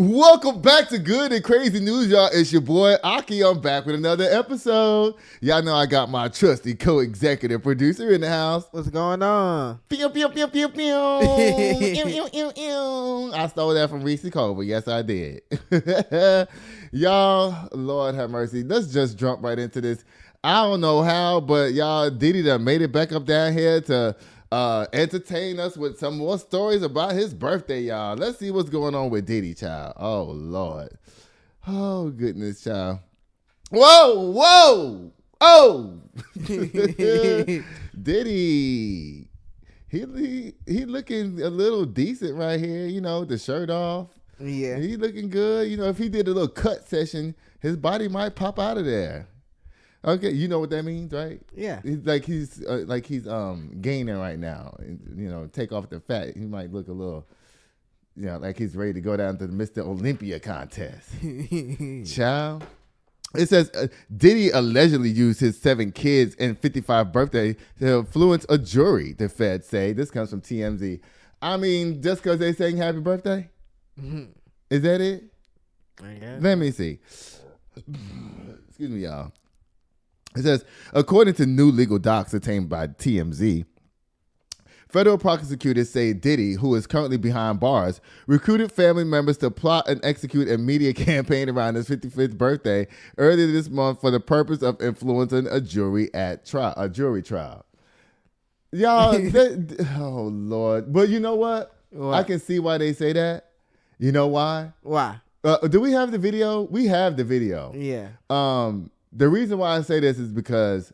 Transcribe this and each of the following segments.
Welcome back to Good and Crazy News, y'all. It's your boy Aki. I'm back with another episode. Y'all know I got my trusty co-executive producer in the house. What's going on? Pew, pew, pew, pew, pew. Ew, ew, ew, ew. I stole that from Reese Culver. Yes, I did. Y'all, Lord have mercy. Let's just jump right into this. I don't know how, but y'all, Diddy done made it back up down here to entertain us with some more stories about his birthday, y'all. Let's see what's going on with Diddy, child. Oh, Lord. Oh, goodness, child. Whoa, whoa, oh. Diddy. He looking a little decent right here, you know, the shirt off. Yeah. He looking good. You know, if he did a little cut session, his body might pop out of there. Okay, you know what that means, right? Yeah. He's gaining right now. You know, take off the fat. He might look a little, you know, like he's ready to go down to the Mr. Olympia contest. Child. It says Diddy allegedly used his 7 kids and 55th birthday to influence a jury, the feds say. This comes from TMZ. I mean, just because they saying happy birthday? Mm-hmm. Is that it? I guess. Let me see. Excuse me, y'all. It says, according to new legal docs obtained by TMZ, federal prosecutors say Diddy, who is currently behind bars, recruited family members to plot and execute a media campaign around his 55th birthday earlier this month for the purpose of influencing a jury trial. Y'all, oh, Lord. But you know what? I can see why they say that. You know why? Why? Do we have the video? We have the video. Yeah. The reason why I say this is because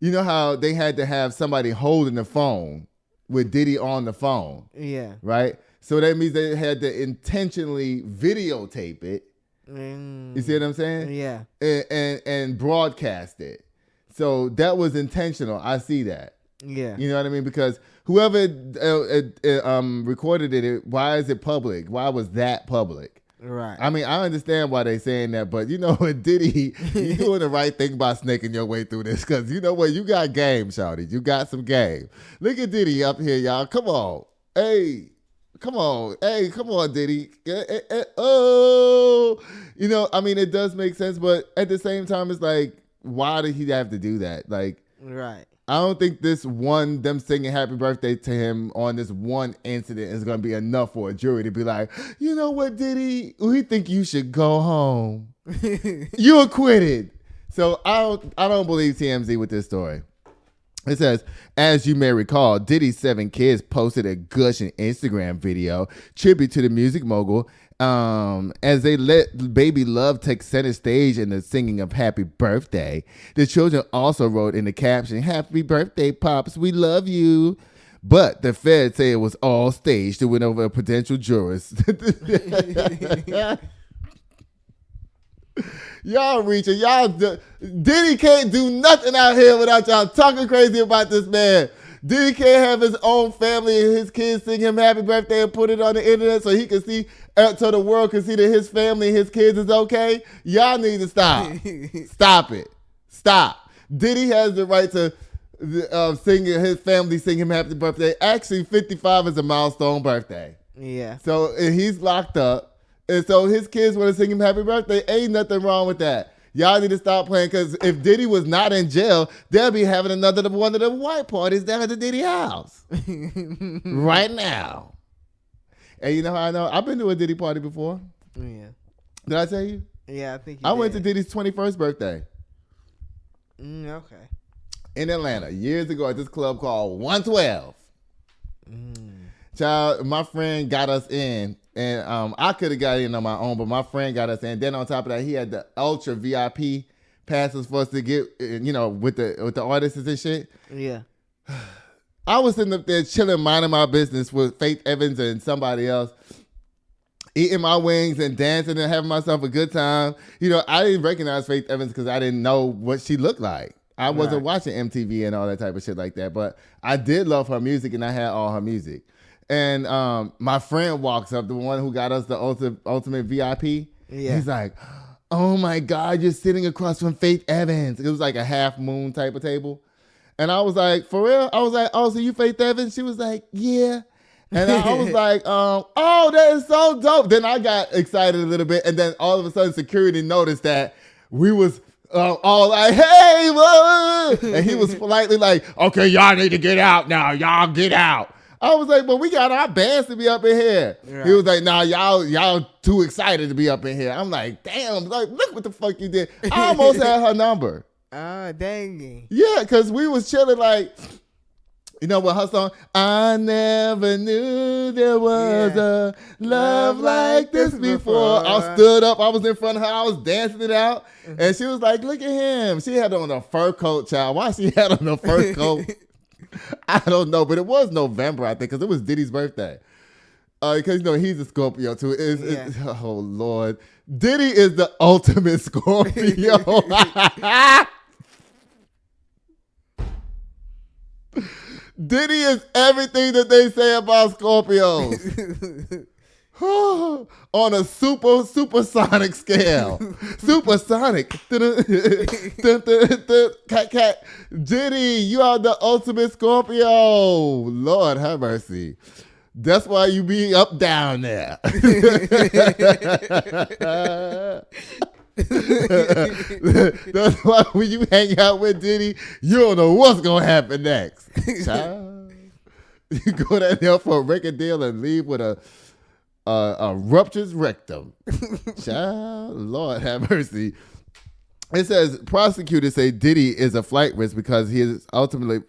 you know how they had to have somebody holding the phone with Diddy on the phone. Yeah. Right? So that means they had to intentionally videotape it. You see what I'm saying? Yeah. And broadcast it. So that was intentional. I see that. Yeah. You know what I mean? Because whoever recorded it, why is it public? Why was that public? Right. I mean, I understand why they saying that, but you know what, Diddy, you doing the right thing by snaking your way through this, because you know what, you got game, shawty. You got some game. Look at Diddy up here, y'all. Come on. Hey, come on. Hey, come on, Diddy. Oh. You know, I mean, it does make sense, but at the same time, it's like, why did he have to do that? Like, right. I don't think them singing happy birthday to him on this one incident is going to be enough for a jury to be like, you know what, Diddy? We think you should go home. You acquitted. So I don't believe TMZ with this story. It says, as you may recall, Diddy's 7 kids posted a gushing Instagram video tribute to the music mogul as they let baby love take center stage in the singing of happy birthday. The children also wrote in the caption, happy birthday, Pops, we love you. But the feds say it was all staged to win over potential jurors. Y'all reaching. Diddy can't do nothing out here without y'all talking crazy about this man. Diddy can't have his own family and his kids sing him happy birthday and put it on the internet so he can see, so the world can see that his family and his kids is okay. Y'all need to stop. Stop it. Stop. Diddy has the right to sing his family sing him happy birthday. Actually, 55 is a milestone birthday. Yeah. So he's locked up. And so his kids want to sing him happy birthday. Ain't nothing wrong with that. Y'all need to stop playing, because if Diddy was not in jail, they'll be having one of the white parties down at the Diddy house right now. And you know how I know? I've been to a Diddy party before. Yeah. Did I tell you? Yeah, I think I went to Diddy's 21st birthday. Okay. In Atlanta years ago at this club called 112. Child, my friend got us in. And I could have got in on my own, but my friend got us in. Then on top of that, he had the ultra VIP passes for us to get, you know, with the artists and shit. Yeah. I was sitting up there chilling, minding my business with Faith Evans and somebody else, eating my wings and dancing and having myself a good time. You know, I didn't recognize Faith Evans because I didn't know what she looked like. I wasn't watching MTV and all that type of shit like that, but I did love her music and I had all her music. And my friend walks up, the one who got us the ultimate VIP. Yeah. He's like, oh my God, you're sitting across from Faith Evans. It was like a half moon type of table. And I was like, for real? I was like, oh, so you Faith Evans? She was like, yeah. And I was like, oh, that is so dope. Then I got excited a little bit, and then all of a sudden security noticed that we was all like, hey, whoa. And he was politely like, okay, y'all need to get out now. Y'all get out. I was like, but we got our bands to be up in here. Right. He was like, nah, y'all too excited to be up in here. I'm like, damn, like, look what the fuck you did. I almost had her number. Ah, dang. Yeah, because we was chilling like, you know what her song? I never knew there was a love like this before. I stood up. I was in front of her. I was dancing it out. And she was like, look at him. She had on a fur coat, child. Why she had on a fur coat? I don't know, but it was November, I think, because it was Diddy's birthday. Because, you know, he's a Scorpio, too. Oh, Lord. Diddy is the ultimate Scorpio. Diddy is everything that they say about Scorpios. On a supersonic scale. Supersonic. Cat. Diddy, you are the ultimate Scorpio. Lord have mercy. That's why you be up down there. That's why when you hang out with Diddy, you don't know what's gonna happen next. Child. You go down there for a record deal and leave with a ruptured rectum. Child, Lord have mercy. It says prosecutors say Diddy is a flight risk because his ultimate.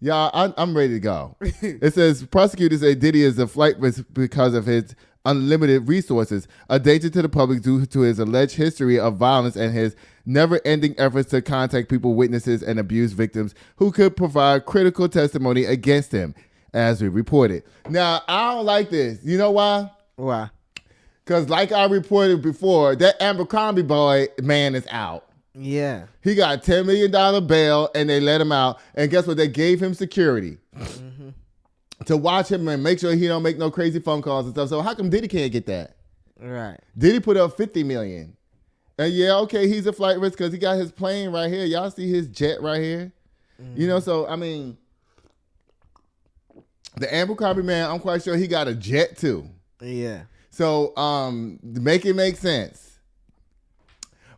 Y'all, I'm ready to go. It says prosecutors say Diddy is a flight risk because of his unlimited resources, a danger to the public due to his alleged history of violence and his never-ending efforts to contact people, witnesses, and abuse victims who could provide critical testimony against him, as we reported. Now, I don't like this. You know why? Why? Because like I reported before, that Abercrombie boy man is out. Yeah. He got a $10 million bail, and they let him out. And guess what? They gave him security to watch him and make sure he don't make no crazy phone calls and stuff. So how come Diddy can't get that? Right. Diddy put up $50 million. And yeah, okay, he's a flight risk because he got his plane right here. Y'all see his jet right here? You know, so, I mean, the Abercrombie man, I'm quite sure he got a jet too. Yeah. So make it make sense.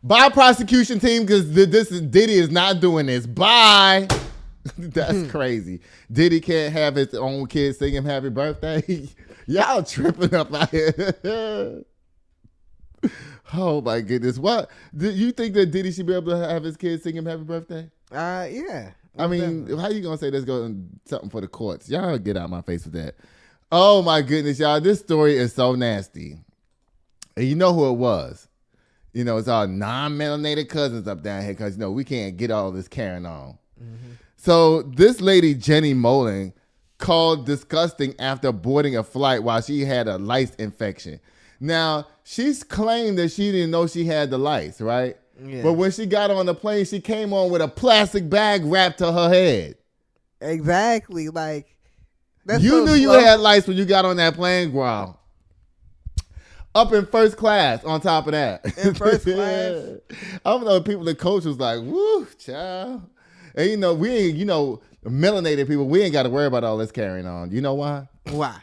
Bye, prosecution team, because Diddy is not doing this. Bye. That's crazy. Diddy can't have his own kids sing him happy birthday. Y'all tripping up out here. Oh my goodness. What? Do you think that Diddy should be able to have his kids sing him happy birthday? Yeah. I mean, how you gonna say let's go something for the courts? Y'all get out my face with that. Oh my goodness, y'all. This story is so nasty. And you know who it was. You know, it's our non-melanated cousins up down here because, you know, we can't get all this carrying on. So this lady, Jenny Molan, called disgusting after boarding a flight while she had a lice infection. Now, she's claimed that she didn't know she had the lice, right? Yeah. But when she got on the plane, she came on with a plastic bag wrapped to her head. Exactly. Like, that's you so knew slow. You had lice when you got on that plane, girl. Up in first class on top of that. In first class? I don't know, people, the coach was like, woo, child. And you know, we ain't, you know, melanated people, we ain't got to worry about all this carrying on. You know why? Why?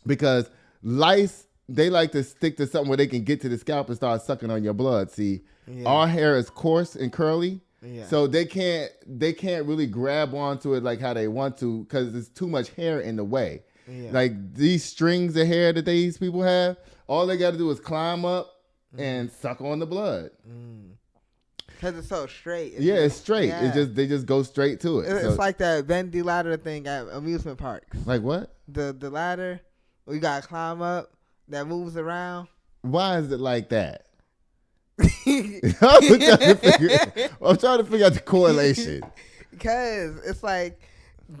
Because lice, they like to stick to something where they can get to the scalp and start sucking on your blood. See, our hair is coarse and curly. Yeah. So they can't really grab onto it like how they want to because there's too much hair in the way. Yeah. Like these strings of hair that these people have, all they got to do is climb up and suck on the blood. Because it's so straight. It's straight. Yeah. They just go straight to it. It's like that bendy ladder thing at amusement parks. Like what? The ladder where you got to climb up that moves around. Why is it like that? I'm trying to figure out the correlation. Because it's like,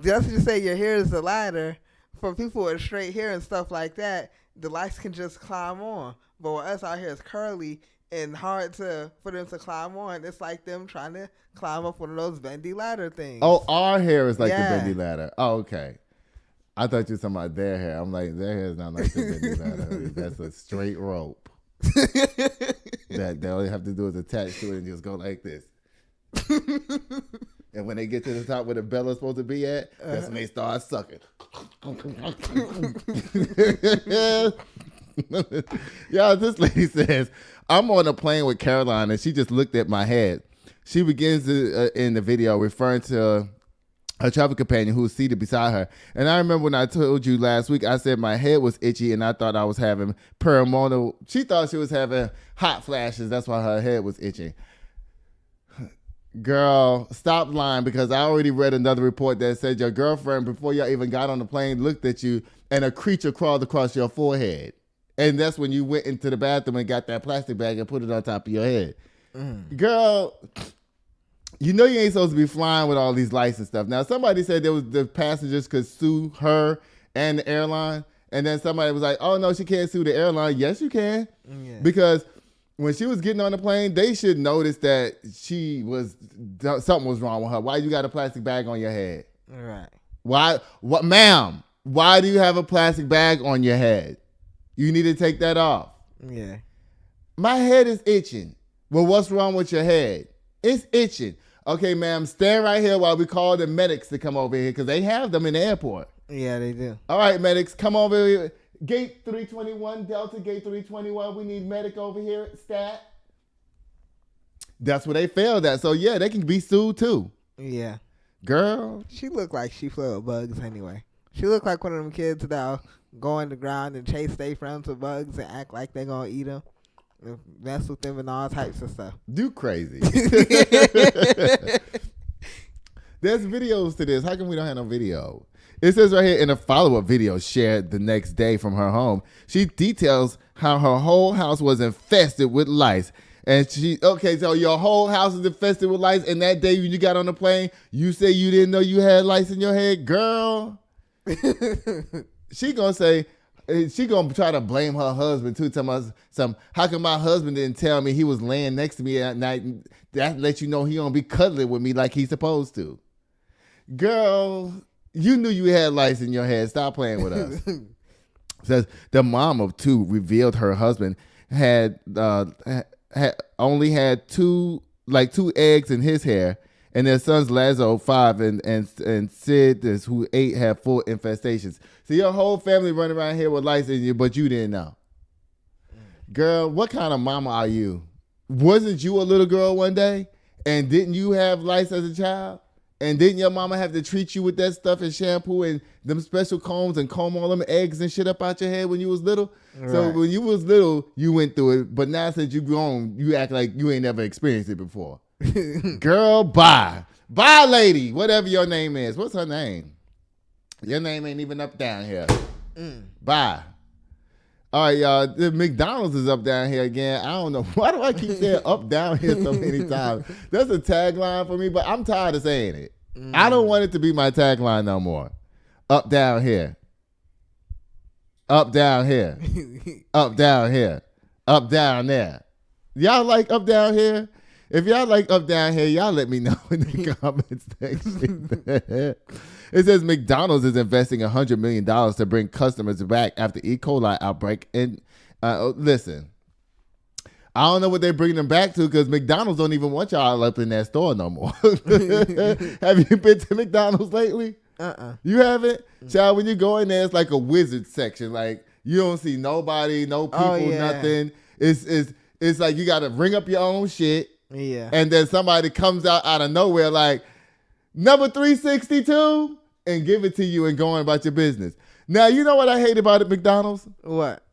just to say your hair is the ladder, for people with straight hair and stuff like that, the lice can just climb on. But with us, our hair is curly and hard for them to climb on. It's like them trying to climb up one of those bendy ladder things. Oh, our hair is like the bendy ladder. Oh, okay. I thought you were talking about their hair. I'm like, their hair is not like the bendy ladder. That's a straight rope. That all you have to do is attach to it and just go like this. And when they get to the top where the bella's supposed to be at, that's when they start sucking. Y'all, this lady says, I'm on a plane with Caroline and she just looked at my head. She begins to, in the video referring to her travel companion who was seated beside her. And I remember when I told you last week, I said my head was itchy and I thought I was having paranormal. She thought she was having hot flashes. That's why her head was itching. Girl, stop lying, because I already read another report that said your girlfriend, before y'all even got on the plane, looked at you and a creature crawled across your forehead. And that's when you went into the bathroom and got that plastic bag and put it on top of your head. Girl, you know you ain't supposed to be flying with all these lights and stuff. Now, somebody said the passengers could sue her and the airline. And then somebody was like, oh, no, she can't sue the airline. Yes, you can. Yeah. Because when she was getting on the plane, they should notice that something was wrong with her. Why you got a plastic bag on your head? All right. Why, ma'am, why do you have a plastic bag on your head? You need to take that off. Yeah. My head is itching. Well, what's wrong with your head? It's itching. Okay, ma'am, stand right here while we call the medics to come over here, because they have them in the airport. Yeah, they do. All right, medics, come over here. Gate 321, Delta, Gate 321. We need medic over here. Stat. That's where they failed at. So, yeah, they can be sued, too. Yeah. Girl. She looked like she flew with bugs anyway. She looked like one of them kids that'll go on the ground and chase their friends with bugs and act like they're going to eat them. Mess with them and all types of stuff. You crazy. There's videos to this. How come we don't have no video? It says right here, in a follow-up video shared the next day from her home, she details how her whole house was infested with lice. And so your whole house is infested with lice, and that day when you got on the plane, you say you didn't know you had lice in your head? Girl. She gonna say, she gonna try to blame her husband too. Tell us how come my husband didn't tell me he was laying next to me at night? That let you know he don't be cuddling with me like he's supposed to. Girl, you knew you had lice in your head. Stop playing with us. Says the mom of two revealed her husband had only had two eggs in his hair, and their sons Lazo 5 and Sid who 8 have full infestations. So your whole family running around here with lice in you, but you didn't know. Girl, what kind of mama are you? Wasn't you a little girl one day, and didn't you have lice as a child? And didn't your mama have to treat you with that stuff and shampoo and them special combs and comb all them eggs and shit up out your head when you was little? Right. So when you was little, you went through it. But now since you grown, you act like you ain't never experienced it before. Girl, bye. Bye, lady. Whatever your name is. What's her name? Your name ain't even up down here. Bye. All right, y'all. The McDonald's is up down here again. I don't know. Why do I keep saying up down here so many times? That's a tagline for me, but I'm tired of saying it. I don't want it to be my tagline no more. Up down here. Up down here. Up down here. Up down there. Y'all like up down here? If y'all like up down here, y'all let me know in the comments section. It says McDonald's is investing $100 million to bring customers back after E. coli outbreak. And listen, I don't know what they're bringing them back to, because McDonald's don't even want y'all up in that store no more. Have you been to McDonald's lately? You haven't? Child, when you go in there, it's like a wizard section. Like, you don't see nobody, no people, nothing. It's like you got to ring up your own shit. Yeah. And then somebody comes out of nowhere like, number 362, and give it to you and go on about your business. Now, you know what I hate about it, McDonald's? What?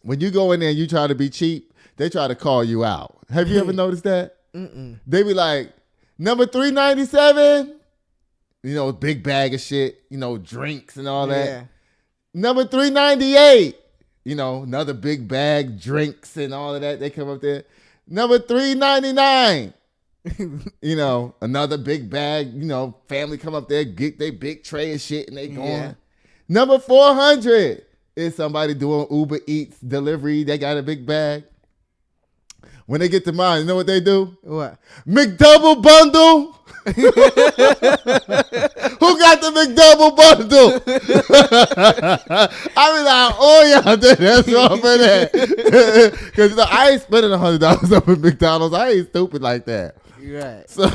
When you go in there and you try to be cheap, they try to call you out. Have you ever noticed that? They be like, number 397, you know, big bag of shit, you know, drinks and all that. Yeah. Number 398, you know, another big bag, drinks and all of that. They come up there. Number 399. You know, another big bag, you know, family come up there, get their big tray of shit and they going. Yeah. Number 400 is somebody doing Uber Eats delivery. They got a big bag. When they get to mine, you know what they do? What? McDouble bundle. Who got the McDouble bundle? I be like, oh yeah, that's wrong for that. Because I ain't spending $100 up at McDonald's. I ain't stupid like that. Right. So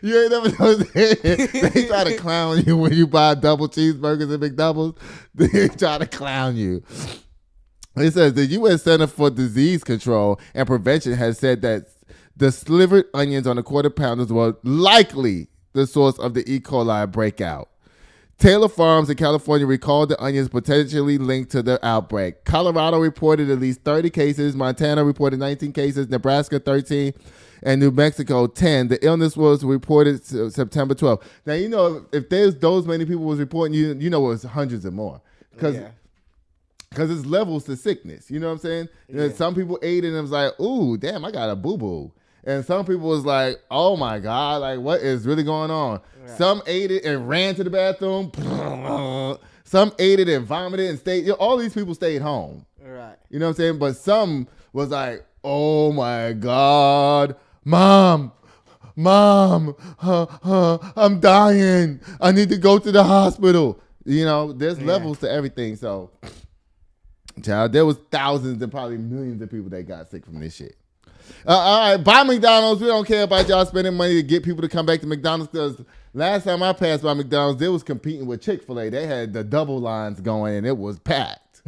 you ain't never noticed they try to clown you when you buy double cheeseburgers at McDonald's. They try to clown you. It says the U.S. Center for Disease Control and Prevention has said that the slivered onions on the quarter pounders were likely the source of the E. coli breakout. Taylor Farms in California recalled the onions potentially linked to the outbreak. Colorado reported at least 30 cases. Montana reported 19 cases. Nebraska 13. And New Mexico 10. The illness was reported September 12th. Now, you know, if there's those many people was reporting, you know it was hundreds and more. Because it's levels to sickness. You know what I'm saying? Yeah. Some people ate it and it was like, ooh, damn, I got a boo-boo. And some people was like, oh, my God, like, what is really going on? Right. Some ate it and ran to the bathroom. Some ate it and vomited and stayed. All these people stayed home. Right. You know what I'm saying? But some was like, oh, my God, Mom, I'm dying. I need to go to the hospital. You know, there's levels to everything. So, child, there was thousands and probably millions of people that got sick from this shit. All right, buy McDonald's. We don't care about y'all spending money to get people to come back to McDonald's because last time I passed by McDonald's, they was competing with Chick-fil-A. They had the double lines going and it was packed.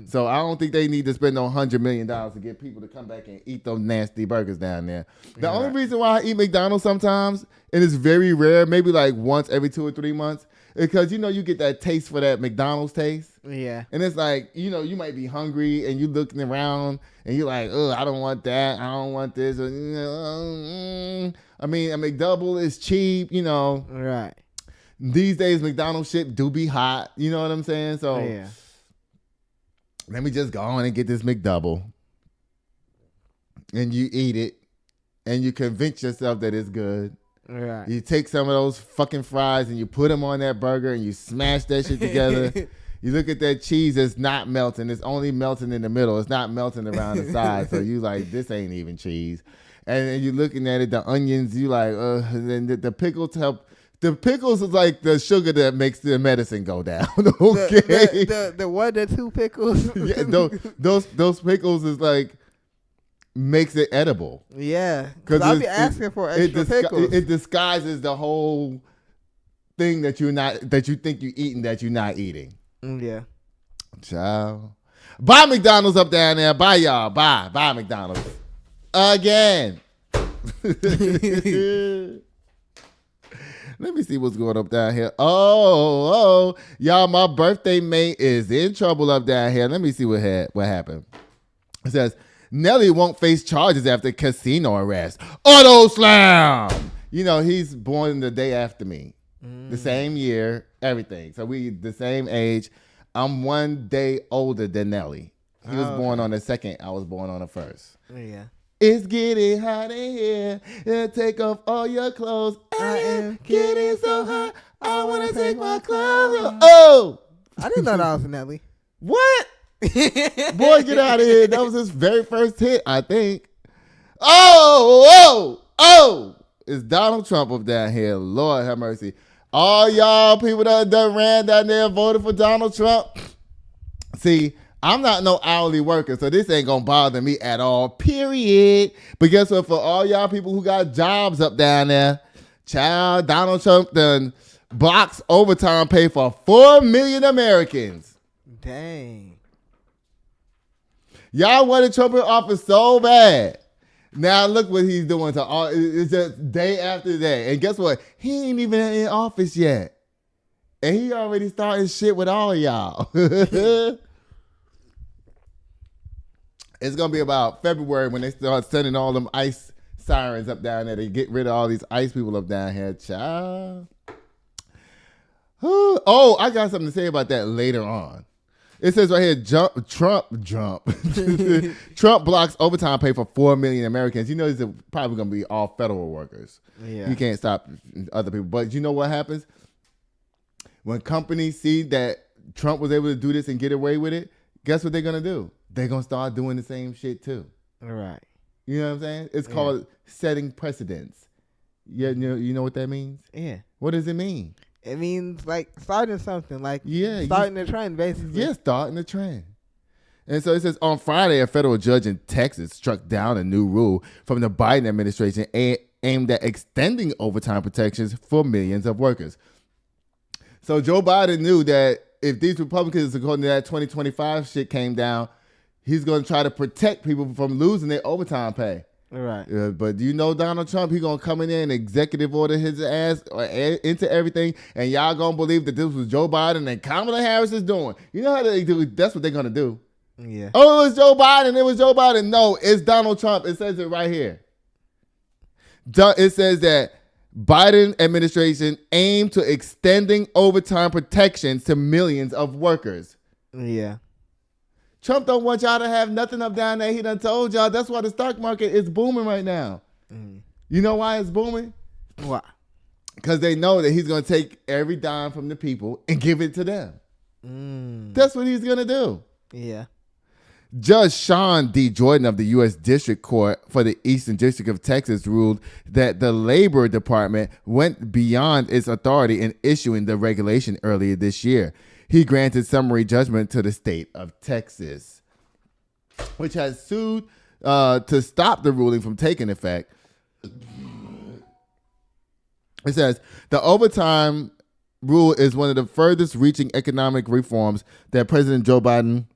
So I don't think they need to spend no $100 million to get people to come back and eat those nasty burgers down there. The only reason why I eat McDonald's sometimes, and it's very rare, maybe like once every 2 or 3 months, because, you know, you get that taste for that McDonald's taste. Yeah. And it's like, you know, you might be hungry and you looking around and you're like, oh, I don't want that. I don't want this. I mean, a McDouble is cheap, you know. Right. These days, McDonald's shit do be hot. You know what I'm saying? So let me just go on and get this McDouble. And you eat it. And you convince yourself that it's good. Right. You take some of those fucking fries and you put them on that burger and you smash that shit together. You look at that cheese, it's not melting. It's only melting in the middle. It's not melting around the side. So you like, this ain't even cheese. And then you looking at it, the onions, you like, then the pickles help. The pickles is like the sugar that makes the medicine go down. Okay. The 1 or 2 pickles. Yeah, those pickles is like, makes it edible. Yeah, because I'll be asking for extra pickles. It disguises the whole thing that you think you're eating that you're not eating. Yeah. Child. Buy McDonald's up down there. Buy y'all. Buy McDonald's. Again. Let me see what's going up down here. Oh, y'all, my birthday mate is in trouble up down here. Let me see what happened. It says, Nelly won't face charges after casino arrest. Auto slam. You know, he's born the day after me. The same year, everything. So we the same age. I'm 1 day older than Nelly. He was born on the 2nd. I was born on the 1st. Yeah. It's getting hot in here. Take off all your clothes. I am getting so hot. I want to take my clothes off. Oh! I didn't know that was Nelly. What? Boy, get out of here. That was his very first hit, I think. Oh! It's Donald Trump up down here. Lord have mercy. All y'all people that ran down there and voted for Donald Trump. See, I'm not no hourly worker, so this ain't going to bother me at all, period. But guess what? For all y'all people who got jobs up down there, child, Donald Trump done blocks overtime pay for 4 million Americans. Dang. Y'all wanted Trump in office so bad. Now look what he's doing to all. It's just day after day. And guess what? He ain't even in office yet. And he already starting shit with all of y'all. It's going to be about February when they start sending all them ICE sirens up down there to get rid of all these ICE people up down here. Child. Oh, I got something to say about that later on. It says right here, Trump blocks overtime pay for 4 million Americans. You know, these are probably going to be all federal workers. Yeah. You can't stop other people. But you know what happens? When companies see that Trump was able to do this and get away with it, guess what they're going to do? They're going to start doing the same shit too. All right. You know what I'm saying? It's called setting precedents. Yeah, you know what that means? Yeah. What does it mean? It means like starting something, like starting a trend, basically. Yeah, starting a trend. And so it says on Friday, a federal judge in Texas struck down a new rule from the Biden administration aimed at extending overtime protections for millions of workers. So Joe Biden knew that if these Republicans, according to that 2025 shit came down, he's going to try to protect people from losing their overtime pay. Right. But do you know Donald Trump, he's going to come in there and executive order his ass into everything, and y'all going to believe that this was Joe Biden and Kamala Harris is doing. You know how they do? That's what they're going to do. Yeah. Oh, it was Joe Biden. It was Joe Biden. No, it's Donald Trump. It says it right here. It says that Biden administration aimed to extending overtime protections to millions of workers. Yeah. Trump don't want y'all to have nothing up down there. He done told y'all. That's why the stock market is booming right now. You know why it's booming? Why? Because they know that he's going to take every dime from the people and give it to them. That's what he's going to do. Yeah. Judge Sean D. Jordan of the U.S. District Court for the Eastern District of Texas ruled that the Labor Department went beyond its authority in issuing the regulation earlier this year. He granted summary judgment to the state of Texas, which has sued to stop the ruling from taking effect. It says the overtime rule is one of the furthest reaching economic reforms that President Joe Biden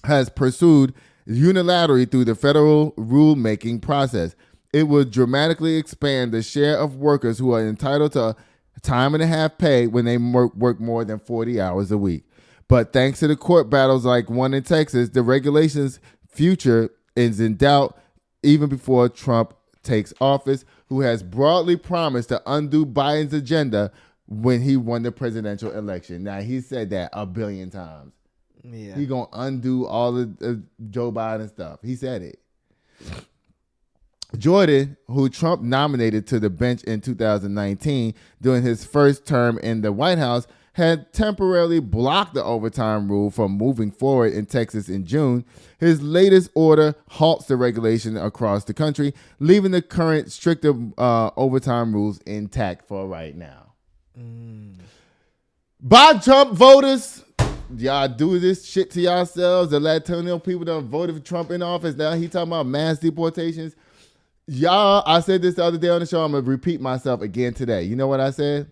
has pursued unilaterally through the federal rulemaking process. It would dramatically expand the share of workers who are entitled to time and a half pay when they work more than 40 hours a week. But thanks to the court battles like one in Texas, the regulation's future is in doubt even before Trump takes office, who has broadly promised to undo Biden's agenda when he won the presidential election. Now, he said that a billion times. Yeah. He gonna undo all the Joe Biden stuff. He said it. Jordan, who Trump nominated to the bench in 2019 during his first term in the White House, had temporarily blocked the overtime rule from moving forward in Texas in June. His latest order halts the regulation across the country, leaving the current stricter overtime rules intact for right now. By Trump voters, y'all do this shit to yourselves. The Latino people done voted for Trump in office. Now he talking about mass deportations. Y'all, I said this the other day on the show. I'm going to repeat myself again today. You know what I said?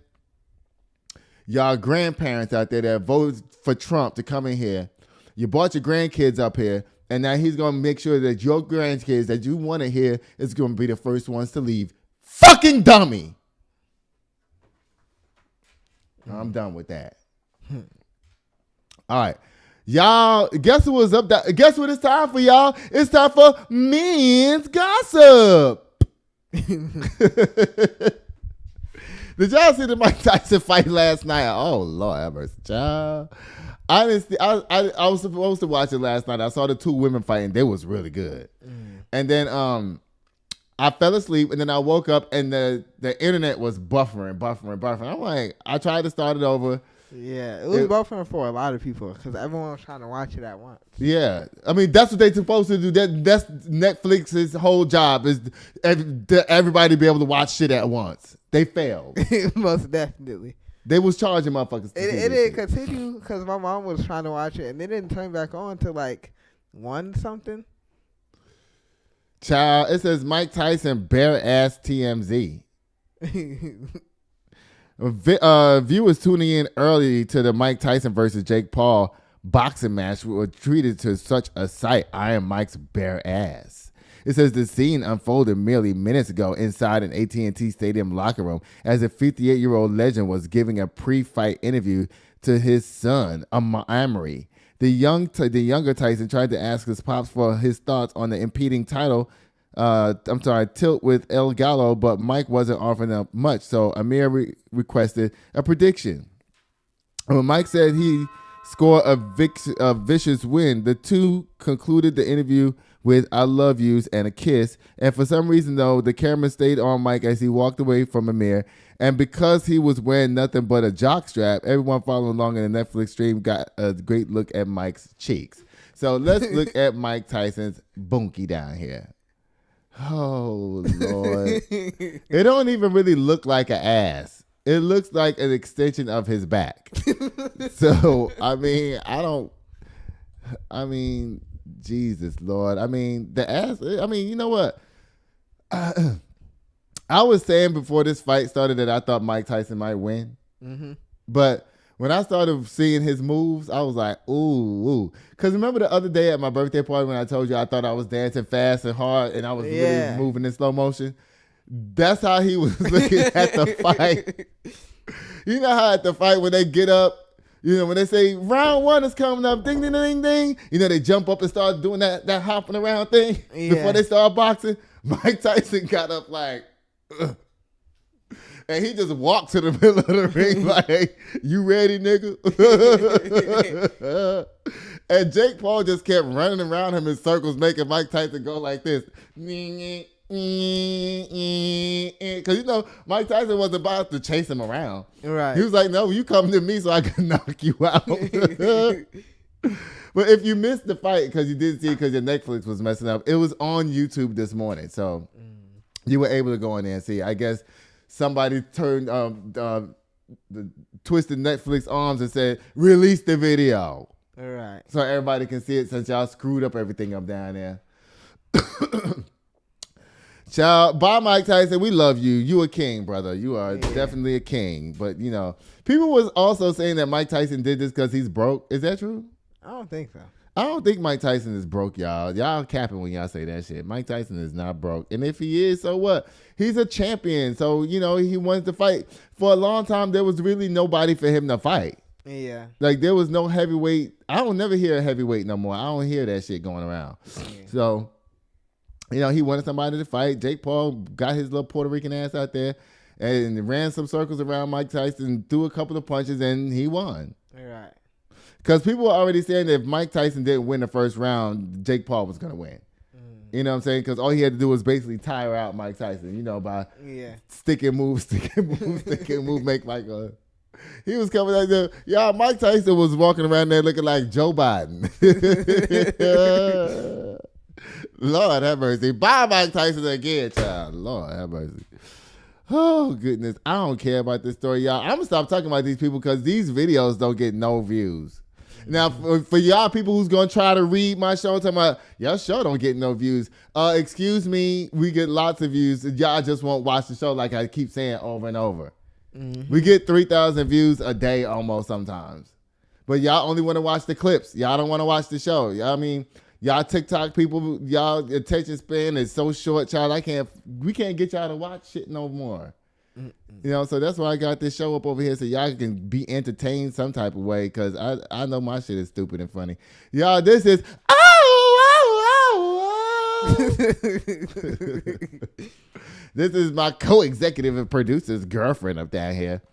Y'all grandparents out there that voted for Trump to come in here. You brought your grandkids up here, and now he's going to make sure that your grandkids that you want to hear is going to be the first ones to leave. Fucking dummy. I'm done with that. All right. Y'all, guess who was up? Guess what it's time for, y'all? It's time for men's gossip. Did y'all see the Mike Tyson fight last night? Oh, Lord have mercy, child. I was supposed to watch it last night. I saw the two women fighting. They was really good. And then I fell asleep, and then I woke up, and the internet was buffering. I'm like, I tried to start it over. Yeah, it was buffering for a lot of people because everyone was trying to watch it at once. Yeah, I mean that's what they're supposed to do. That's Netflix's whole job is everybody be able to watch shit at once. They failed. Most definitely. They was charging motherfuckers. It didn't continue because my mom was trying to watch it and they didn't turn back on till like 1 something. Child, it says Mike Tyson bare ass TMZ. Viewers tuning in early to the Mike Tyson versus Jake Paul boxing match were treated to such a sight. Iron Mike's bare ass. It says the scene unfolded merely minutes ago inside an AT&T Stadium locker room as a 58-year-old legend was giving a pre-fight interview to his son, Amory. The younger Tyson tried to ask his pops for his thoughts on the impeding tilt with El Gallo, but Mike wasn't offering up much, so Amir requested a prediction. When Mike said he scored a vicious win, the two concluded the interview with "I love yous" and a kiss, and for some reason, though, the camera stayed on Mike as he walked away from Amir, and because he was wearing nothing but a jockstrap, everyone following along in the Netflix stream got a great look at Mike's cheeks. So let's look at Mike Tyson's bunkie down here. Oh, Lord. It don't even really look like an ass. It looks like an extension of his back. So, I mean, I don't... I mean, Jesus Lord. I mean, the ass. I mean, you know what? I was saying before this fight started that I thought Mike Tyson might win, but when I started seeing his moves, I was like, ooh. Because remember the other day at my birthday party when I told you I thought I was dancing fast and hard and I was really moving in slow motion? That's how he was looking at the fight. You know how at the fight when they get up, you know, when they say round one is coming up, ding, ding, ding, ding, you know, they jump up and start doing that hopping around thing before they start boxing. Mike Tyson got up like, ugh. And he just walked to the middle of the ring like, you ready, nigga? And Jake Paul just kept running around him in circles, making Mike Tyson go like this. Because, you know, Mike Tyson was about to chase him around. Right. He was like, no, you come to me so I can knock you out. But if you missed the fight because you didn't see it because your Netflix was messing up, it was on YouTube this morning. So you were able to go in there and see. I guess somebody turned the twisted Netflix arms and said, release the video. All right. So everybody can see it since y'all screwed up everything up down there. Child, bye Mike Tyson. We love you. You a king, brother. You are definitely a king. But, you know, people was also saying that Mike Tyson did this because he's broke. Is that true? I don't think so. I don't think Mike Tyson is broke, y'all. Y'all capping when y'all say that shit. Mike Tyson is not broke. And if he is, so what? He's a champion. So, you know, he wants to fight. For a long time, there was really nobody for him to fight. Yeah. Like, there was no heavyweight. I don't never hear a heavyweight no more. I don't hear that shit going around. Yeah. So, you know, he wanted somebody to fight. Jake Paul got his little Puerto Rican ass out there and ran some circles around Mike Tyson, threw a couple of punches, and he won. All right. Because people were already saying that if Mike Tyson didn't win the first round, Jake Paul was going to win. You know what I'm saying? Because all he had to do was basically tire out Mike Tyson, you know, by stick and move, make like a... He was coming like that. Y'all, Mike Tyson was walking around there looking like Joe Biden. Lord have mercy. Bye, Mike Tyson again, child. Lord have mercy. Oh, goodness. I don't care about this story, y'all. I'm going to stop talking about these people because these videos don't get no views. Now, for y'all people who's going to try to read my show, talking about, y'all show don't get no views. Excuse me, we get lots of views. Y'all just won't watch the show like I keep saying over and over. We get 3,000 views a day almost sometimes. But y'all only want to watch the clips. Y'all don't want to watch the show. Y'all, I mean, y'all TikTok people, y'all attention span is so short, child. We can't get y'all to watch shit no more. You know, so that's why I got this show up over here so y'all can be entertained some type of way because I know my shit is stupid and funny. Y'all, this is this is my co-executive and producer's girlfriend up down here.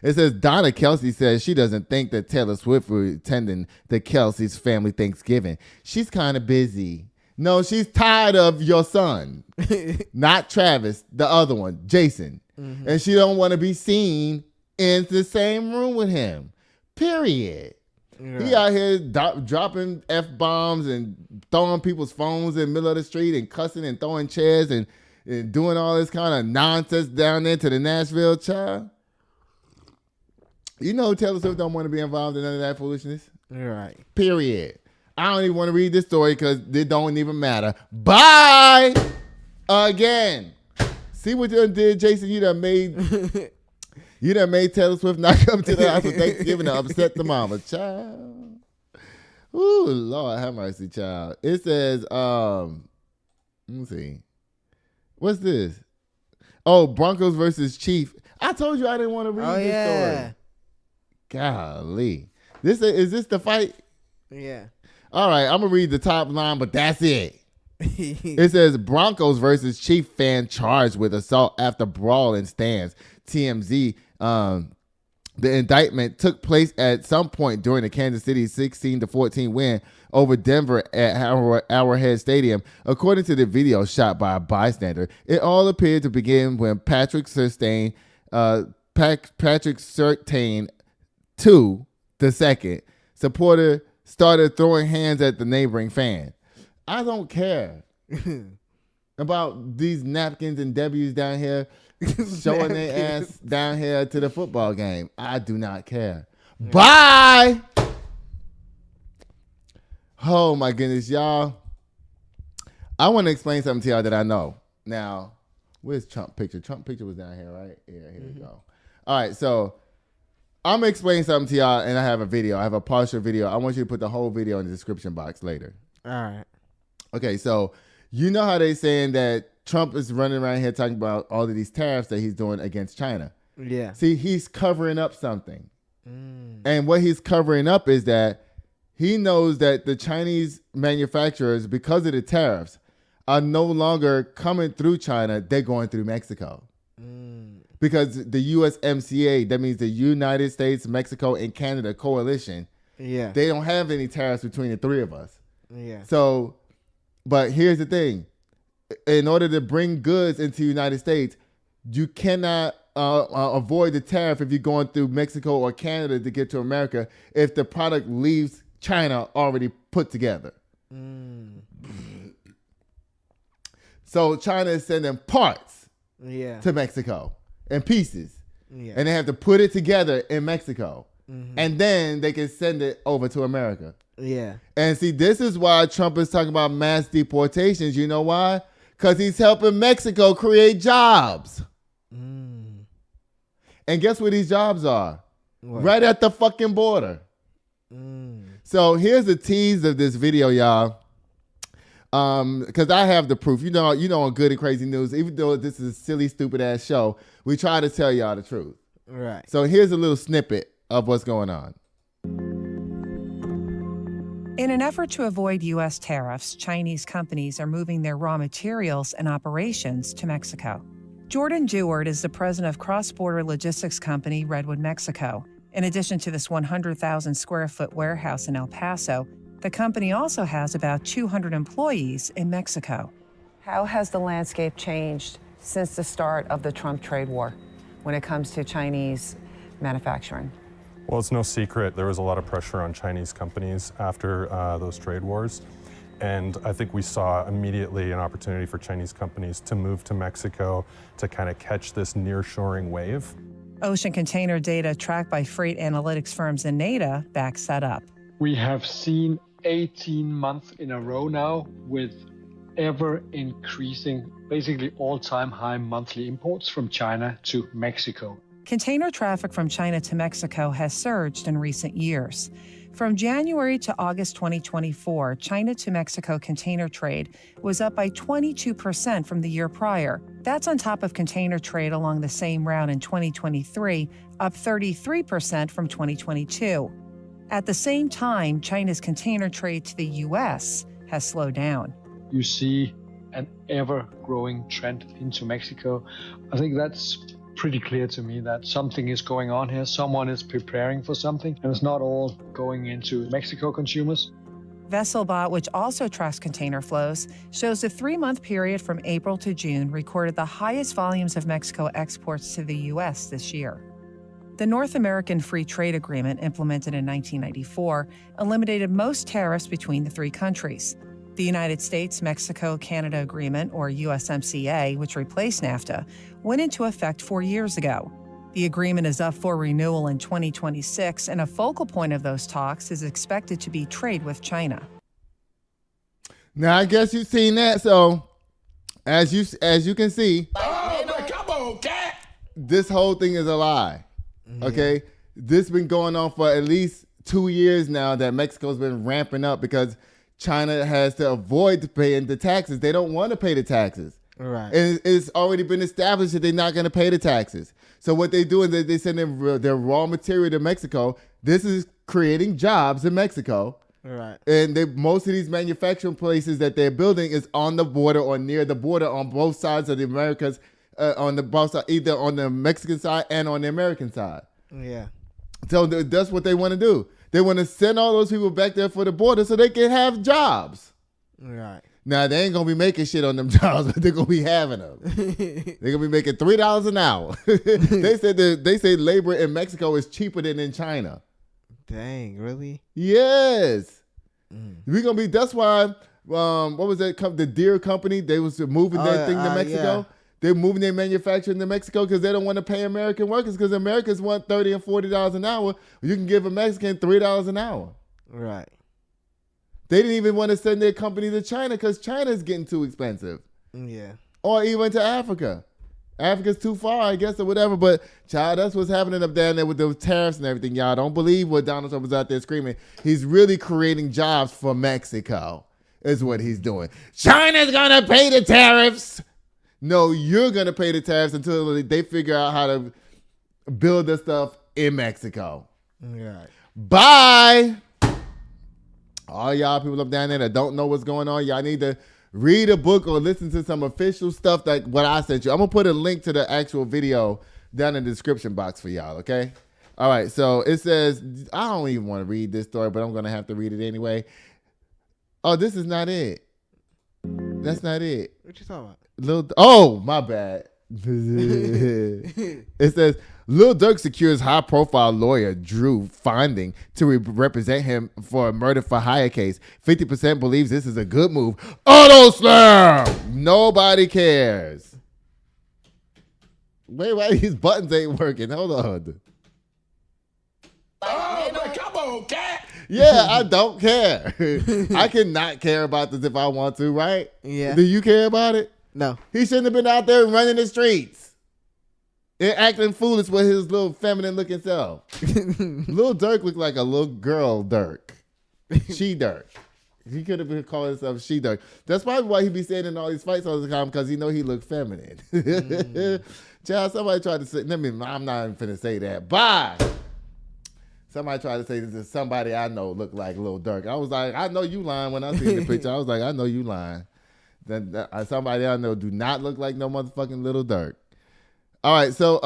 It says Donna Kelsey says she doesn't think that Taylor Swift will be attending the Kelsey's family Thanksgiving. She's kind of busy. No, she's tired of your son. Not Travis, the other one, Jason. And she don't want to be seen in the same room with him. Period. Right. He out here dropping F-bombs and throwing people's phones in the middle of the street and cussing and throwing chairs and doing all this kind of nonsense down there to the Nashville child. You know Taylor Swift don't want to be involved in none of that foolishness. Right. Period. I don't even want to read this story because it don't even matter. Bye again. See what you did, Jason? You done made Taylor Swift not come to the house for Thanksgiving to upset the mama. Child. Ooh, Lord have mercy, child. It says, let me see. What's this? Oh, Broncos versus Chief. I told you I didn't want to read this story. Golly. Is this the fight? Yeah. All right, I'm going to read the top line, but that's it. It says Broncos versus Chief fan charged with assault after brawl in stands. TMZ. The indictment took place at some point during the Kansas City 16-14 win over Denver at Arrowhead Stadium. According to the video shot by a bystander, it all appeared to begin when Patrick Surtain II, the second supporter, started throwing hands at the neighboring fan. I don't care about these napkins and W's down here showing their ass down here to the football game. I do not care. Yeah. Bye. Oh my goodness, y'all. I want to explain something to y'all that I know. Now, where's Trump picture? Trump picture was down here, right? Yeah, here we go. All right, so I'm going to explain something to y'all, and I have a video. I have a partial video. I want you to put the whole video in the description box later. All right. Okay, so you know how they saying that Trump is running around here talking about all of these tariffs that he's doing against China. Yeah. See, he's covering up something. And what he's covering up is that he knows that the Chinese manufacturers, because of the tariffs, are no longer coming through China. They're going through Mexico. Because the USMCA, that means the United States, Mexico, and Canada coalition, they don't have any tariffs between the three of us. Yeah. So, but here's the thing. In order to bring goods into the United States, you cannot avoid the tariff if you're going through Mexico or Canada to get to America if the product leaves China already put together. So China is sending parts to Mexico in pieces. And they have to put it together in Mexico. And then they can send it over to America. And see, this is why Trump is talking about mass deportations. You know why? Because he's helping Mexico create jobs. And guess where these jobs are? What? Right at the fucking border. So here's the tease of this video, y'all. Because I have the proof. You know, on Good and Crazy News, even though this is a silly, stupid ass show, we try to tell y'all the truth. Right. So here's a little snippet of what's going on. In an effort to avoid U.S. tariffs, Chinese companies are moving their raw materials and operations to Mexico. Jordan Dewart is the president of cross-border logistics company Redwood, Mexico. In addition to this 100,000 square foot warehouse in El Paso, the company also has about 200 employees in Mexico. How has the landscape changed since the start of the Trump trade war when it comes to Chinese manufacturing? Well, it's no secret there was a lot of pressure on Chinese companies after those trade wars. And I think we saw immediately an opportunity for Chinese companies to move to Mexico to kind of catch this nearshoring wave. Ocean container data tracked by freight analytics firms and NADA backs that up. We have seen 18 months in a row now with ever increasing, basically all-time high monthly imports from China to Mexico. Container traffic from China to Mexico has surged in recent years. From January to August 2024, China to Mexico container trade was up by 22% from the year prior. That's on top of container trade along the same route in 2023, up 33% from 2022. At the same time, China's container trade to the U.S. has slowed down. You see an ever-growing trend into Mexico. I think that's pretty clear to me that something is going on here. Someone is preparing for something, and it's not all going into Mexico consumers. VesselBot, which also tracks container flows, shows the 3-month period from April to June recorded the highest volumes of Mexico exports to the U.S. this year. The North American Free Trade Agreement, implemented in 1994, eliminated most tariffs between the three countries. The United States-Mexico-Canada Agreement, or USMCA, which replaced NAFTA, went into effect 4 years ago. The agreement is up for renewal in 2026, and a focal point of those talks is expected to be trade with China. Now, I guess you've seen that. So, as you can see, come on, cat. This whole thing is a lie. Okay? This has been going on for at least 2 years now that Mexico's been ramping up because China has to avoid paying the taxes. They don't want to pay the taxes. Right. And it's already been established that they're not going to pay the taxes. So what they do is they send their raw material to Mexico. This is creating jobs in Mexico. Right. And most of these manufacturing places that they're building is on the border or near the border on both sides of the Americas, on the both side, either on the Mexican side and on the American side. Yeah. So that's what they want to do. They want to send all those people back there for the border so they can have jobs. Right. Now, they ain't going to be making shit on them jobs, but they're going to be having them. They're going to be making $3 an hour. They say labor in Mexico is cheaper than in China. Dang, really? Yes. We're going to be, that's why, what was that, the Deere company, they was moving that thing to Mexico. Yeah. They're moving their manufacturing to Mexico because they don't want to pay American workers because Americans want $30 and $40 an hour. You can give a Mexican $3 an hour. Right. They didn't even want to send their company to China because China's getting too expensive. Yeah. Or even to Africa. Africa's too far, I guess, or whatever. But, child, that's what's happening up down there with those tariffs and everything, y'all. Don't believe what Donald Trump was out there screaming. He's really creating jobs for Mexico, is what he's doing. China's going to pay the tariffs. No, you're going to pay the tariffs until they figure out how to build the stuff in Mexico. Right. Bye. All y'all people up down there that don't know what's going on, y'all need to read a book or listen to some official stuff like what I sent you. I'm going to put a link to the actual video down in the description box for y'all, okay? All right, so it says, I don't even want to read this story, but I'm going to have to read it anyway. Oh, this is not it. That's not it. What you talking about? Oh, my bad. It says, Lil Durk secures high-profile lawyer Drew Finding to represent him for a murder for hire case. 50% believes this is a good move. Auto slam! Nobody cares. Wait, why these buttons ain't working? Hold on. Oh, man, come on, cat. Yeah, I don't care. I cannot care about this if I want to, right? Yeah. Do you care about it? No. He shouldn't have been out there running the streets and acting foolish with his little feminine looking self. Lil Durk looked like a little girl Durk. She Durk. He could have been calling himself She Durk. That's probably why he be saying in all these fights all the time, because he know he look feminine. Child, somebody tried to say, I'm not even finna say that. Bye. Somebody tried to say this is somebody I know look like Lil Durk. I was like, I know you lying when I seen the picture. I was like, I know you lying. Somebody I know do not look like no motherfucking Little Durk. All right, so,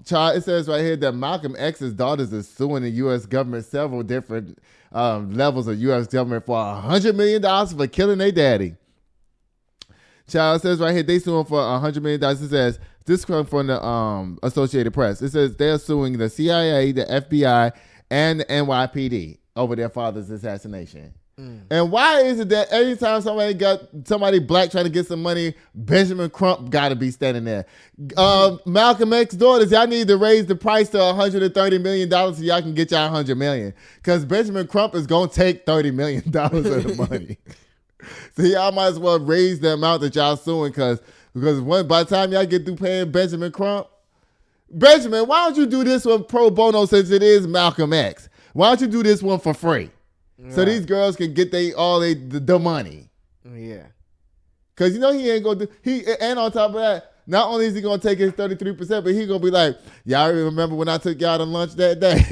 child, it says right here that Malcolm X's daughters are suing the U.S. government, several different levels of U.S. government for $100 million for killing their daddy. Child, it says right here they suing for $100 million. It says, this comes from the Associated Press. It says they're suing the CIA, the FBI, and the NYPD over their father's assassination. And why is it that anytime somebody black trying to get some money, Benjamin Crump got to be standing there? Malcolm X daughters, y'all need to raise the price to $130 million so y'all can get y'all $100 million. Because Benjamin Crump is going to take $30 million of the money. So y'all might as well raise the amount that y'all suing because by the time y'all get through paying Benjamin Crump, Benjamin, why don't you do this one pro bono since it is Malcolm X? Why don't you do this one for free? Right. So these girls can get the money. Yeah. Because you know he ain't going to do, and on top of that, not only is he going to take his 33%, but he going to be like, y'all remember when I took y'all to lunch that day?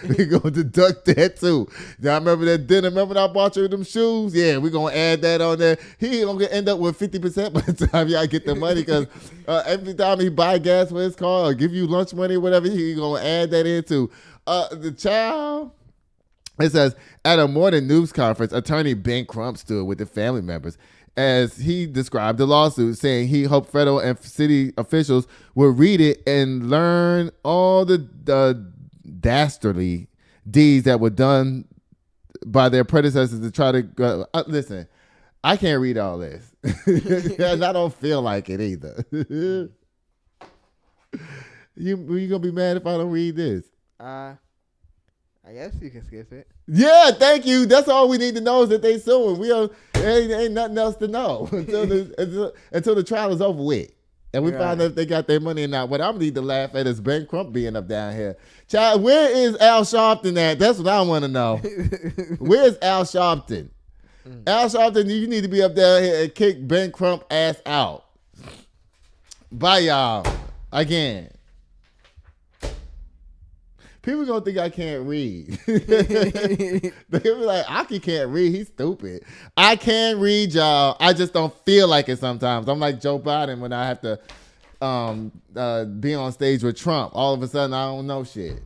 We going to deduct that too. Y'all remember that dinner? Remember when I bought you them shoes? Yeah, we going to add that on there. He going to end up with 50% by the time y'all get the money because every time he buy gas for his car or give you lunch money or whatever, he going to add that into. The child... It says, at a morning news conference, attorney Ben Crump stood with the family members as he described the lawsuit, saying he hoped federal and city officials would read it and learn all the dastardly deeds that were done by their predecessors to try to... listen, I can't read all this. And I don't feel like it either. You going to be mad if I don't read this? I guess you can skip it. Yeah, thank you. That's all we need to know is that they suing. Ain't nothing else to know until the trial is over with. And we find out if they got their money or not. What I'm need to laugh at is Ben Crump being up down here. Child, where is Al Sharpton at? That's what I want to know. Where's Al Sharpton? Al Sharpton, you need to be up there here and kick Ben Crump ass out. Bye, y'all. Again. People gonna think I can't read. They're gonna be like, Aki can't read. He's stupid. I can read, y'all. I just don't feel like it sometimes. I'm like Joe Biden when I have to be on stage with Trump. All of a sudden, I don't know shit.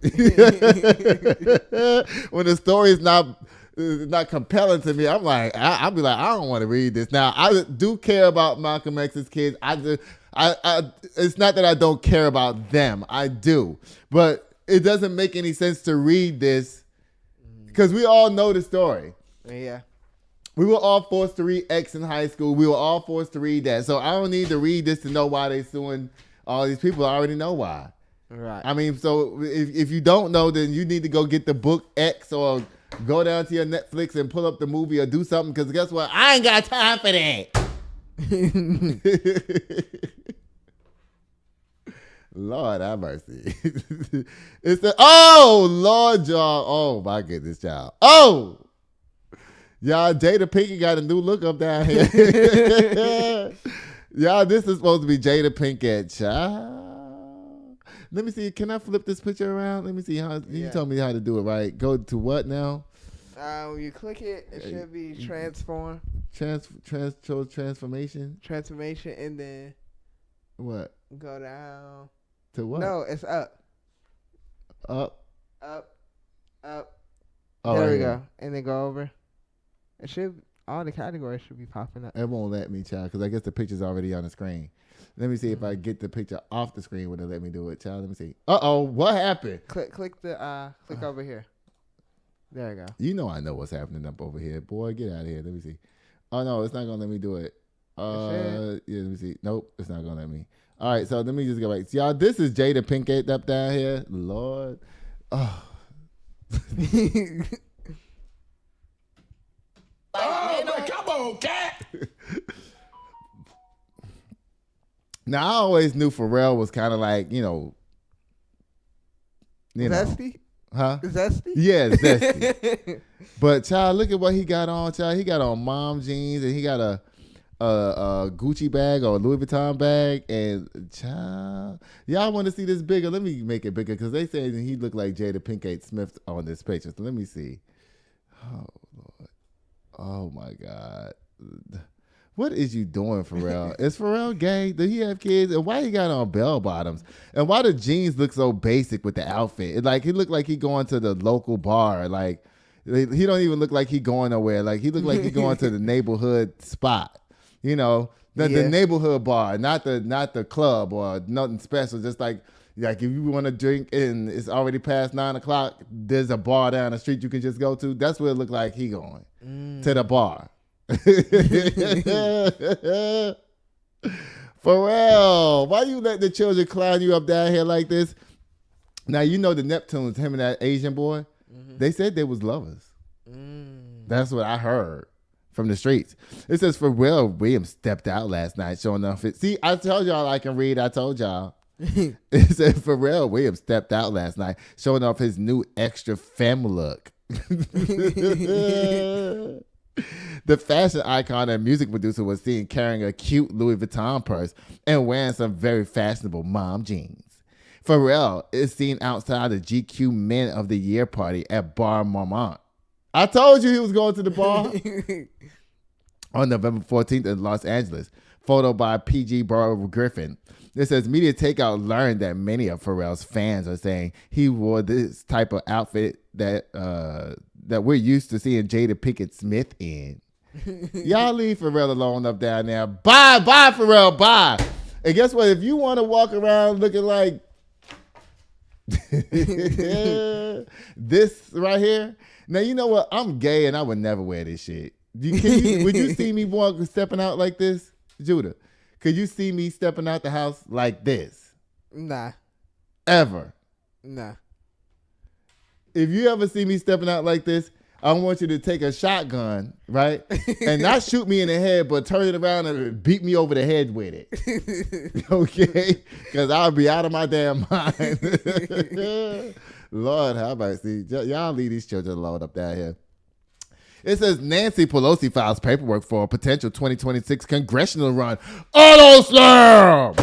When the story is not compelling to me, I'm like, I'll be like, I don't want to read this. Now, I do care about Malcolm X's kids. It's not that I don't care about them. I do, but it doesn't make any sense to read this because we all know the story. Yeah. We were all forced to read X in high school. We were all forced to read that. So I don't need to read this to know why they're suing all these people. I already know why. Right. I mean, so if you don't know, then you need to go get the book X or Go down to your Netflix and pull up the movie or do something, because guess what? I ain't got time for that. Lord have mercy. It's the Lord, y'all. Oh my goodness, y'all. Oh, y'all, Jada Pinkett got a new look up down here. Y'all, this is supposed to be Jada Pinkett, child. Let me see. Can I flip this picture around? Let me see how you told me how to do it, right? Go to what now? When you click it, it should be transform. Transformation. Transformation, and then what? Go down. To what? No, it's up. Up. Oh, There we go. And then go over. It should, all the categories should be popping up. It won't let me, child, because I guess the picture's already on the screen. Let me see if I get the picture off the screen. Would it let me do it, child? Let me see. What happened? Click over here. There you go. You know I know what's happening up over here. Boy, get out of here. Let me see. Oh, no, it's not going to let me do it. Yeah, let me see. Nope, it's not going to let me. All right, so let me just go back. Y'all, this is Jada Pinkett up down here. Lord. Oh. Come on, cat. Now, I always knew Pharrell was kind of like, you know. Zesty? Huh? Zesty? Yeah, zesty. But, child, look at what he got on, child. He got on mom jeans, and he got a Gucci bag or a Louis Vuitton bag. And, child, y'all want to see this bigger? Let me make it bigger, because they say he looked like Jada Pinkett Smith on this picture. So let me see. Oh, Lord. Oh, my God. What is you doing, Pharrell? Is Pharrell gay? Do he have kids? And why he got on bell bottoms? And why the jeans look so basic with the outfit? He looked like he going to the local bar. Like, he don't even look like he going nowhere. Like, he look like he going to the neighborhood spot. You know, the neighborhood bar, not the club or nothing special. Just like if you want to drink and it's already past 9:00, there's a bar down the street you can just go to. That's where it look like he going to the bar. Pharrell, why you let the children clown you up down here like this? Now you know the Neptunes, him and that Asian boy. They said they was lovers. That's what I heard from the streets. It says Pharrell Williams stepped out last night showing off it. See, I told y'all I can read. I told y'all. It said Pharrell Williams stepped out last night showing off his new extra femme look. The fashion icon and music producer was seen carrying a cute Louis Vuitton purse and wearing some very fashionable mom jeans. Pharrell is seen outside the GQ Men of the Year party at Bar Marmont. I told you he was going to the bar. On November 14th in Los Angeles. Photo by PG Burrow Griffin. It says Media Takeout learned that many of Pharrell's fans are saying he wore this type of outfit that we're used to seeing Jada Pinkett Smith in. Y'all leave Pharrell alone up down there. Bye, Pharrell, bye. And guess what? If you want to walk around looking like this right here, now you know what? I'm gay and I would never wear this shit. Would you see me stepping out like this, Judah? Could you see me stepping out the house like this? Nah. Ever? Nah. If you ever see me stepping out like this, I want you to take a shotgun, right? And not shoot me in the head, but turn it around and beat me over the head with it. Okay? Because I'll be out of my damn mind. Lord, how about see? Y'all leave these children alone up down here. It says Nancy Pelosi files paperwork for a potential 2026 congressional run. Auto Slam!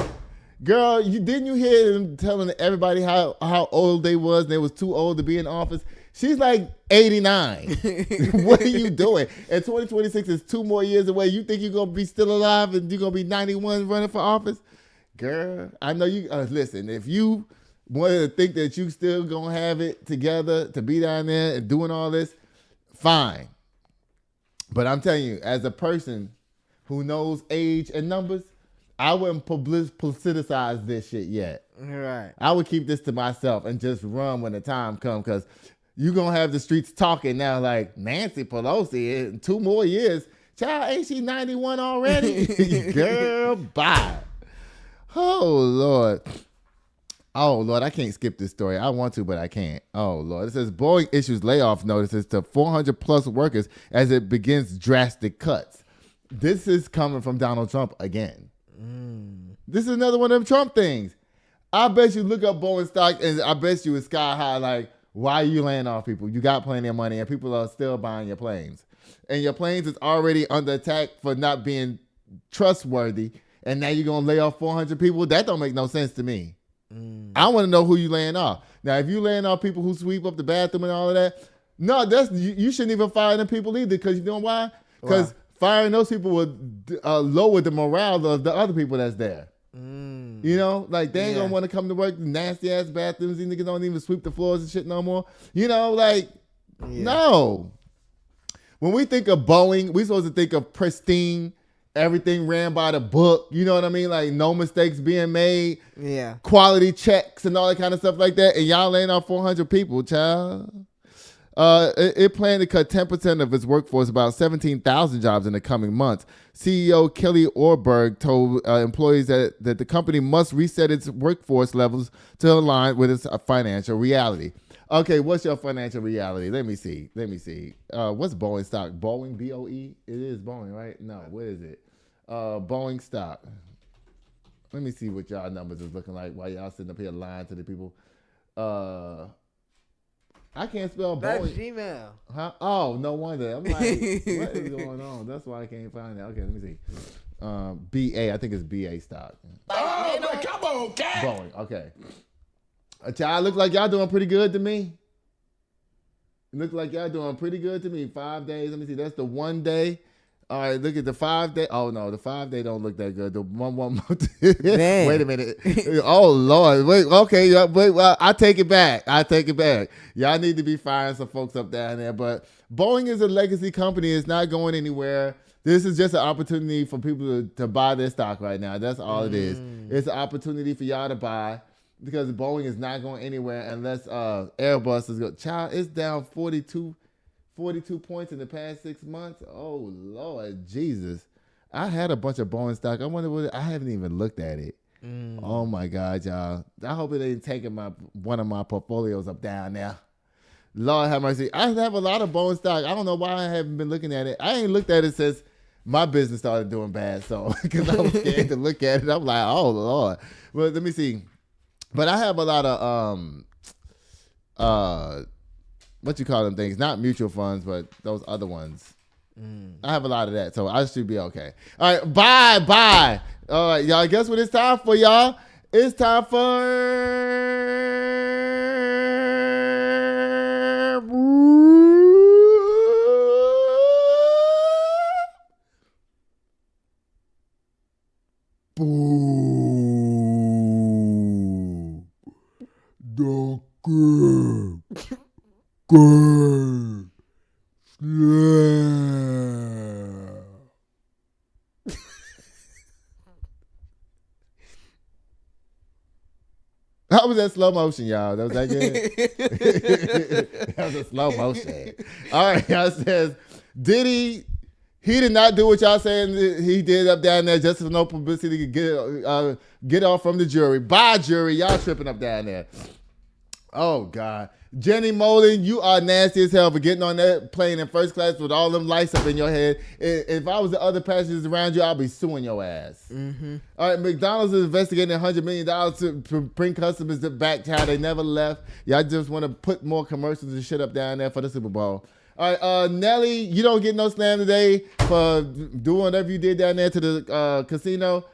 Girl, didn't you hear them telling everybody how old they was and they was too old to be in office? She's like 89. What are you doing? And 2026 is 2 more years away. You think you're going to be still alive and you're going to be 91 running for office? Girl, I know you. Listen, if you wanted to think that you still going to have it together to be down there and doing all this, fine. But I'm telling you, as a person who knows age and numbers, I wouldn't publicize this shit yet. Right. I would keep this to myself and just run when the time comes, because you're going to have the streets talking now like Nancy Pelosi in 2 more years. Child, ain't she 91 already? Girl, bye. Oh, Lord. Oh, Lord, I can't skip this story. I want to, but I can't. Oh, Lord. It says Boeing issues layoff notices to 400 plus workers as it begins drastic cuts. This is coming from Donald Trump again. This is another one of them Trump things. I bet you look up Boeing stock and I bet you it's sky high. Like, why are you laying off people? You got plenty of money and people are still buying your planes. And your planes is already under attack for not being trustworthy. And now you're going to lay off 400 people? That don't make no sense to me. I want to know who you laying off. Now, if you laying off people who sweep up the bathroom and all of that, no, you shouldn't even fire them people either. Because you know why? Because firing those people would lower the morale of the other people that's there. You know, like they ain't gonna want to come to work. Nasty ass bathrooms. These niggas don't even sweep the floors and shit no more. You know, like no. When we think of Boeing, we supposed to think of pristine. Everything ran by the book. You know what I mean? Like no mistakes being made. Yeah. Quality checks and all that kind of stuff like that. And y'all laying off 400 people, child. It planned to cut 10% of its workforce, about 17,000 jobs in the coming months. CEO Kelly Orberg told employees that the company must reset its workforce levels to align with its financial reality. Okay, what's your financial reality? Let me see. What's Boeing stock? Boeing, B-O-E? It is Boeing, right? No, what is it? Boeing stock. Let me see what y'all numbers is looking like while y'all sitting up here lying to the people. I can't spell Boeing. That's Gmail. Huh? Oh, no wonder. I'm like, what is going on? That's why I can't find it. Okay, let me see. BA, I think it's BA stock. Oh, man, come on, cat. Boeing, okay. Child, look like y'all doing pretty good to me. Look like y'all doing pretty good to me. 5 days. Let me see. That's the 1 day. All right, look at the 5 day. Oh no, the 5 day don't look that good. The one month. Wait a minute. Oh Lord. Wait. Okay. Wait. Well, I take it back. Y'all need to be firing some folks up down there. But Boeing is a legacy company. It's not going anywhere. This is just an opportunity for people to buy their stock right now. That's all it is. It's an opportunity for y'all to buy because Boeing is not going anywhere unless Airbus is going. Child, it's down 42 points in the past 6 months. Oh, Lord Jesus. I had a bunch of Boeing stock. I wonder what I haven't even looked at it. Oh, my God, y'all. I hope it ain't taking one of my portfolios up down there. Lord have mercy. I have a lot of Boeing stock. I don't know why I haven't been looking at it. I ain't looked at it since my business started doing bad. So, because I was scared to look at it. I'm like, oh, Lord. Well, let me see. But I have a lot of, what you call them things? Not mutual funds, but those other ones. I have a lot of that, so I should be okay. All right, bye. All right, y'all, guess what it's time for, y'all? It's time for... Good. How was that slow motion, y'all? That was that good? That was a slow motion. All right, y'all says, Diddy, he did not do what y'all saying he did up down there just for no publicity to get off from the jury. Bye, jury. Y'all tripping up down there. Oh, God. Jenny Molin, you are nasty as hell for getting on that plane in first class with all them lights up in your head. If I was the other passengers around you, I'll be suing your ass. All right, McDonald's is investigating $100 million to bring customers back to how they never left. Y'all just want to put more commercials and shit up down there for the Super Bowl. All right, Nelly, you don't get no slam today for doing whatever you did down there to the casino.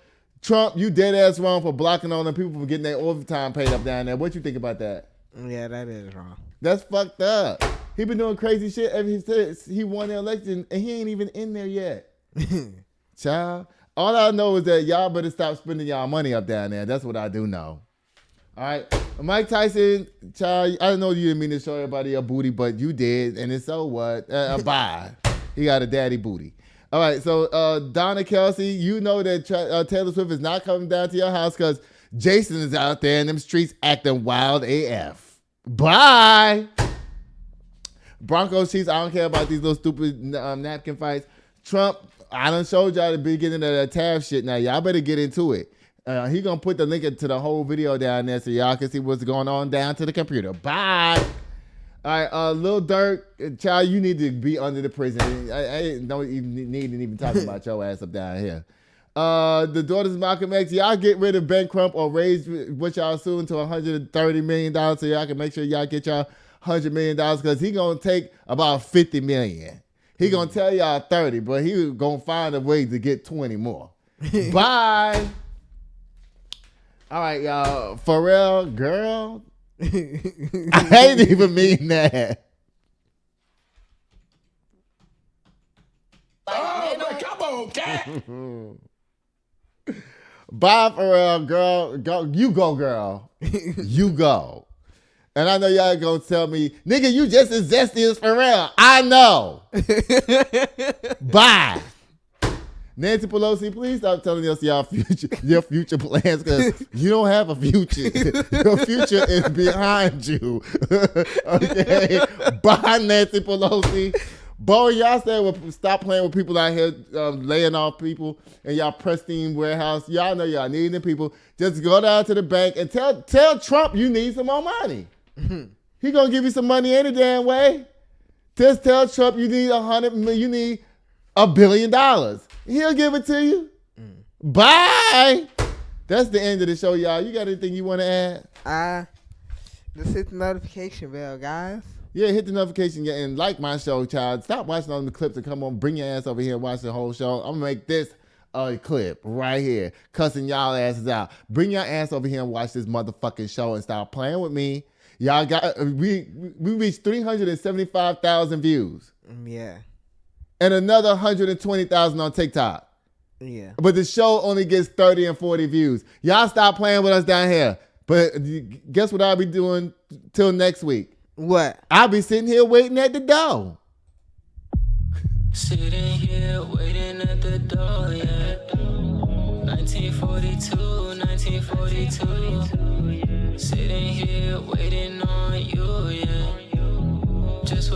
Trump, you dead ass wrong for blocking all them people from getting their overtime paid up down there. What you think about that? Yeah, that is wrong. That's fucked up. He been doing crazy shit ever since he won the election, and he ain't even in there yet. Child, all I know is that y'all better stop spending y'all money up down there. That's what I do know. All right, Mike Tyson, child, I know you didn't mean to show everybody your booty, but you did, and it's so what? Bye. He got a daddy booty. All right, so Donna Kelsey, you know that Taylor Swift is not coming down to your house because Jason is out there in them streets acting wild AF. Bye. Broncos, Chiefs, I don't care about these little stupid napkin fights. Trump, I done showed y'all the beginning of that tariff shit. Now, y'all better get into it. He gonna put the link to the whole video down there so y'all can see what's going on down to the computer. Bye. All right, Lil Durk, child, you need to be under the prison. I don't even need to even talk about your ass up down here. The daughters of Malcolm X, y'all get rid of Ben Crump or raise what y'all suing to $130 million so y'all can make sure y'all get y'all $100 million because he gonna take about $50 million. He gonna tell y'all 30, but he gonna find a way to get 20 more. Bye. All right, y'all. Pharrell, girl. I didn't even mean that. Oh, but come on, cat. Bye, Pharrell, girl. Go, you go, girl. You go. And I know y'all gonna tell me, nigga, you just as zesty as Pharrell. I know. Bye. Nancy Pelosi, please stop telling us your future plans because you don't have a future. Your future is behind you. Okay? Bye, Nancy Pelosi. Boeing, y'all said stop playing with people out here laying off people in y'all pristine warehouse. Y'all know y'all needing people. Just go down to the bank and tell Trump you need some more money. He gonna give you some money any damn way. Just tell Trump you need you need $1 billion. He'll give it to you. Bye. That's the end of the show, y'all. You got anything you want to add? Just hit the notification bell, guys. Yeah, hit the notification and like my show, child. Stop watching all the clips and come on, bring your ass over here and watch the whole show. I'm gonna make this a clip right here, cussing y'all asses out. Bring your ass over here and watch this motherfucking show and stop playing with me. Y'all got we reached 375,000 views. Yeah. And another 120,000 on TikTok. Yeah. But the show only gets 30 and 40 views. Y'all stop playing with us down here. But guess what I'll be doing till next week? What? I'll be sitting here waiting at the door. Sitting here waiting at the door, yeah. 1942, 1942. Sitting here waiting on you, yeah. Just